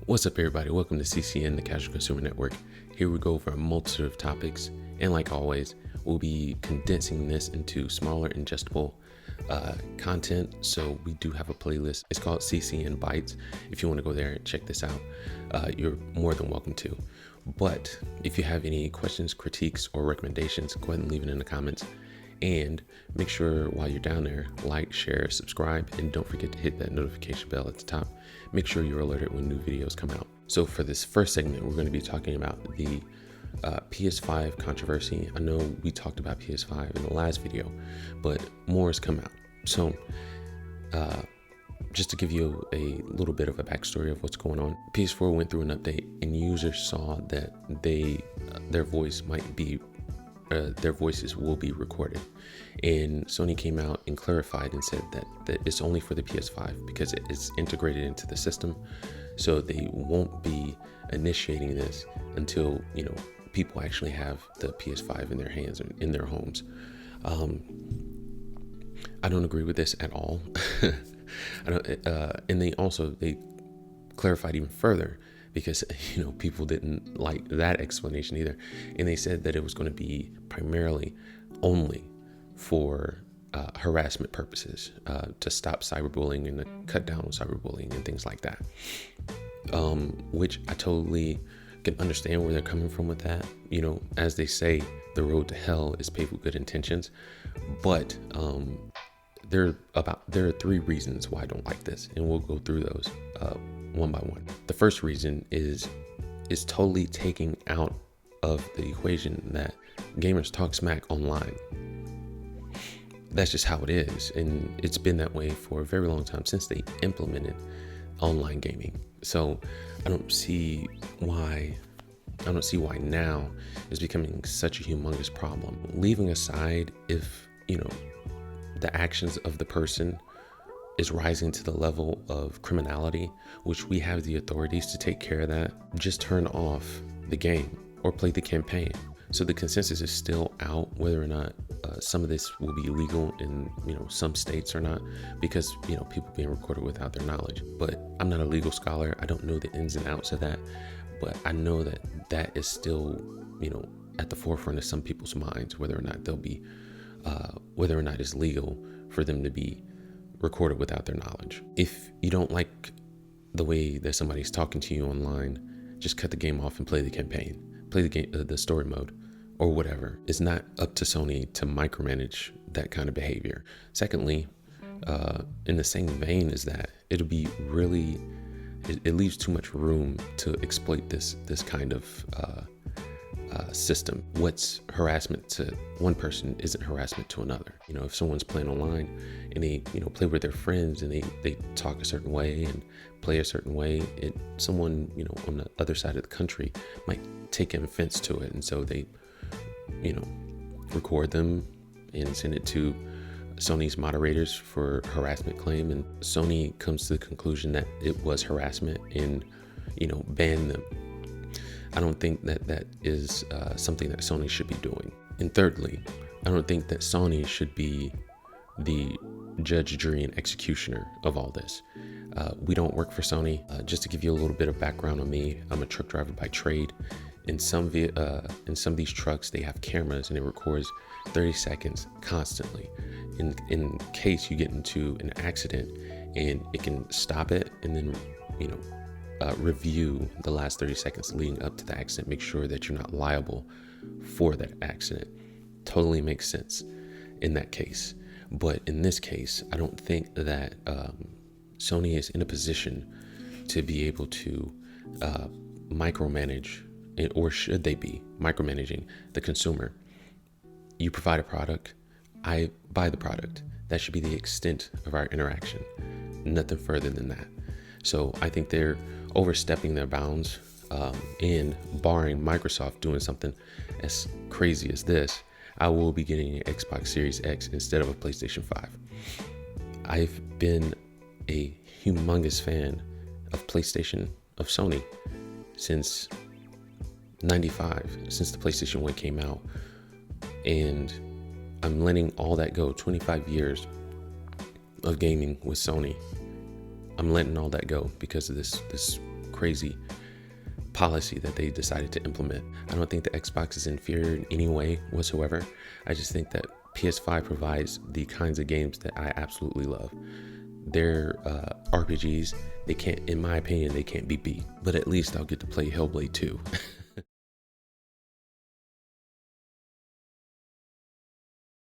What's up, everybody? Welcome to CCN, the Casual Consumer Network. Here we go over a multitude of topics, and like always, we'll be condensing this into smaller, ingestible content. So we do have a playlist. It's called CCN Bites. If you want to go there and check this out, you're more than welcome to. But if you have any questions, critiques, or recommendations, go ahead and leave it in the comments. And make sure while you're down there, like, share, subscribe, and don't forget to hit that notification bell at the top. Make sure you're alerted when new videos come out. So for this first segment, we're going to be talking about the PS5 controversy. I know we talked about PS5 in the last video, but more has come out. So just to give you a little bit of a backstory of what's going on, PS4 went through an update and users saw that their voices will be recorded, and Sony came out and clarified and said that it's only for the PS5 because it's integrated into the system, so they won't be initiating this until people actually have the PS5 in their hands or in their homes. I don't agree with this at all. And they clarified even further, because people didn't like that explanation either, and they said that it was going to be primarily only for harassment purposes, to stop cyberbullying and to cut down on cyberbullying and things like that, which I totally can understand where they're coming from with that. As they say, the road to hell is paved with good intentions, but there are three reasons why I don't like this, and we'll go through those one by one. The first reason is totally taking out of the equation that gamers talk smack online. That's just how it is, and it's been that way for a very long time since they implemented online gaming. So I don't see why now it's becoming such a humongous problem. Leaving aside if the actions of the person is rising to the level of criminality, which we have the authorities to take care of that, just turn off the game or play the campaign. So the consensus is still out whether or not some of this will be illegal in some states or not, because people being recorded without their knowledge. But I'm not a legal scholar. I don't know the ins and outs of that, but I know that is still at the forefront of some people's minds, whether or not whether or not it's legal for them to be recorded without their knowledge. If you don't like the way that somebody's talking to you online, just cut the game off and play the campaign, play the game, the story mode, or whatever. It's not up to Sony to micromanage that kind of behavior. Secondly, in the same vein as that, it leaves too much room to exploit this kind of system. What's harassment to one person isn't harassment to another. If someone's playing online and they play with their friends and they talk a certain way and play a certain way, someone on the other side of the country might take offense to it, and so they record them and send it to Sony's moderators for harassment claim, and Sony comes to the conclusion that it was harassment and ban them. I don't think that is something that Sony should be doing. And thirdly, I don't think that Sony should be the judge, jury, and executioner of all this. We don't work for Sony. Just to give you a little bit of background on me, I'm a truck driver by trade. In some of these trucks, they have cameras and it records 30 seconds constantly. In case you get into an accident, and it can stop it and then review the last 30 seconds leading up to the accident, make sure that you're not liable for that accident. Totally makes sense in that case. But in this case, I don't think that Sony is in a position to be able to micromanage, or should they be micromanaging the consumer. You provide a product, I buy the product. That should be the extent of our interaction. Nothing further than that. So I think they're overstepping their bounds, and barring Microsoft doing something as crazy as this, I will be getting an Xbox Series X instead of a PlayStation 5. I've been a humongous fan of Sony since 95, since the PlayStation 1 came out, and I'm letting all that go. 25 years of gaming with Sony, I'm letting all that go because of this crazy policy that they decided to implement. I don't think the Xbox is inferior in any way whatsoever. I just think that PS5 provides the kinds of games that I absolutely love. Their RPGs, they can't, in my opinion, they can't be beat. But at least I'll get to play Hellblade 2.